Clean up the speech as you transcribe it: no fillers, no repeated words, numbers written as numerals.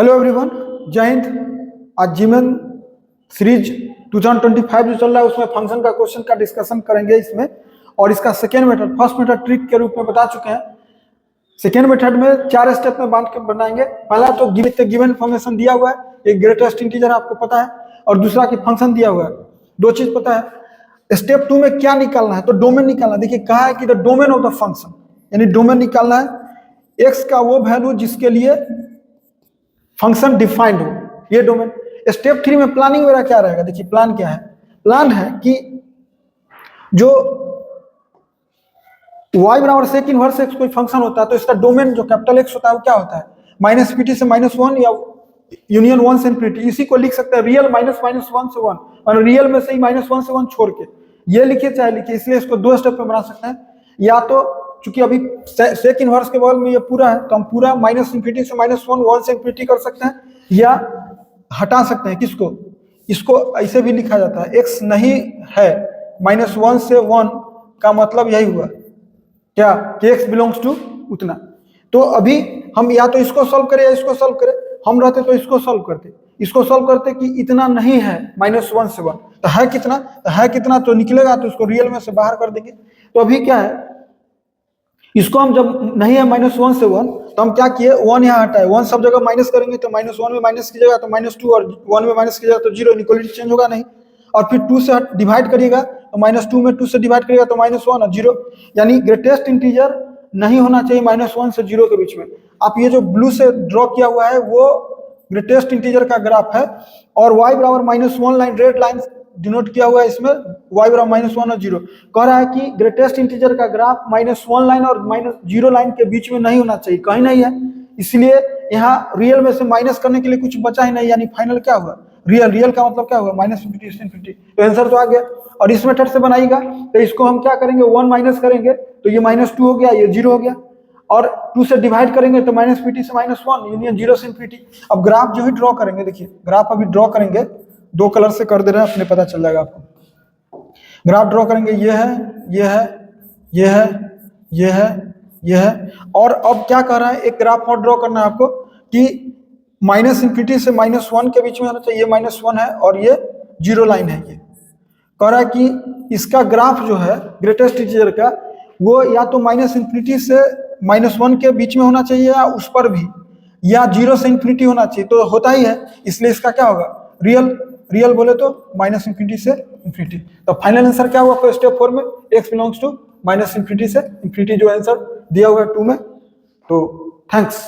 Hello everyone, जय हिंद। आज जीमेन series 2025 जो चल रहा है उसमें फंक्शन का क्वेश्चन का डिस्कशन करेंगे इसमें। और इसका second method first method trick के रूप में बता चुके हैं। सेकेंड मेथड में 4 स्टेप में बांट के बनाएंगे। पहला तो गिवन इन्फॉर्मेशन दिया हुआ है, एक ग्रेटेस्ट इंटीजर आपको पता है, और दूसरा कि फंक्शन दिया हुआ है। दो चीज पता है। स्टेप 2 में क्या निकालना है, तो डोमेन निकालना। देखिए कहा है कि the domain of the function, यानी डोमेन निकालना है। एक्स का वो वैल्यू जिसके लिए फंक्शन डिफाइंड हो, ये डोमेन। स्टेप 3 में प्लानिंग वगैरह क्या रहेगा। देखिए प्लान क्या है। प्लान है कि जो y बराबर सेक इनवर्स एक्स कोई फंक्शन होता है तो इसका डोमेन जो कैपिटल एक्स होता है वो क्या होता है, माइनस पीटी से -1 या यूनियन 1 से इनफिनिटी। इसी को लिख सकते हैं रियल माइनस 1 से 1, और रियल में से ही -1 से 1 छोड़ के ये लिखिए चाहे लिखिए। इसलिए इसको 2 स्टेप में बना सकते हैं। या तो चूंकि अभी सेक इनवर्स के बगल में ये पूरा है तो हम पूरा माइनस इंफिनिटी से -1 1 से इंफिनिटी कर सकते हैं, या हटा सकते हैं। किसको, इसको ऐसे भी लिखा जाता है, एक्स नहीं है -1 से 1 का मतलब यही हुआ क्या कि एक्स बिलोंग्स टू उतना। तो अभी हम या तो इसको सॉल्व करें या इसको सॉल्व करें। हम रहते तो इसको सॉल्व करते, इसको सॉल्व करते कि इतना नहीं है -1 से 1, तो है कितना, तो है कितना तो निकलेगा, तो इसको रियल में से बाहर कर देंगे। तो अभी क्या है, इसको हम जब नहीं है -1 से 1 तो हम क्या किए, 1 यहाँ हटाए, 1 सब जगह माइनस करेंगे तो -1 में माइनस कीजिएगा तो -2, और 1 में माइनस कीजिएगा तो 0, इक्वलिटी चेंज होगा नहीं। और फिर 2 से डिवाइड करिएगा तो -2 में 2 से डिवाइड करिएगा तो -1 और 0, यानी ग्रेटेस्ट इंटीजर नहीं होना चाहिए -1 से 0 के बीच में। आप ये जो ब्लू से ड्रॉ किया हुआ है वो ग्रेटेस्ट इंटीजर का ग्राफ है, और y बराबर -1 लाइन रेड लाइन डिनोट किया हुआ है इसमें, y बराबर -1 और 0। कह रहा है कि ग्रेटेस्ट इंटीजर का ग्राफ -1 लाइन और -0 लाइन के बीच में नहीं होना चाहिए, कहीं नहीं है। इसलिए यहाँ रियल में से माइनस करने के लिए कुछ बचा ही नहीं, यानी फाइनल क्या हुआ, रियल। रियल का मतलब क्या हुआ, -∞ से ∞। तो आंसर तो आ गया। और इस मेथड से बनाएगा तो इसको हम क्या करेंगे, 1 माइनस करेंगे तो ये -2 हो गया, ये 0 हो गया, और 2 से डिवाइड करेंगे तो -pt से -1 यूनियन 0 से ∞। अब ग्राफ जो ही ड्रॉ करेंगे, देखिए ग्राफ अभी ड्रॉ करेंगे, 2 कलर से कर दे रहे हैं, अपने पता चल जाएगा आपको। ग्राफ ड्रॉ करेंगे, ये है, ये है, ये है, ये है, ये है। और अब क्या कह रहा है, एक ग्राफ और ड्रॉ करना है आपको कि -∞ से -1 के बीच में होना चाहिए। ये -1 है और ये 0 लाइन है। ये कह रहा है कि इसका ग्राफ जो है ग्रेटेस्ट इंटीजर का, वो या तो -∞ से -1 के बीच में होना चाहिए, या उस पर भी, या 0 से ∞ होना चाहिए। तो होता ही है, इसलिए इसका क्या होगा, रियल। रियल बोले तो -∞ से ∞। तो फाइनल आंसर क्या हुआ आपको स्टेप 4 में, x बिलोंग्स टू -∞ से ∞, जो आंसर दिया हुआ है 2 में। तो थैंक्स।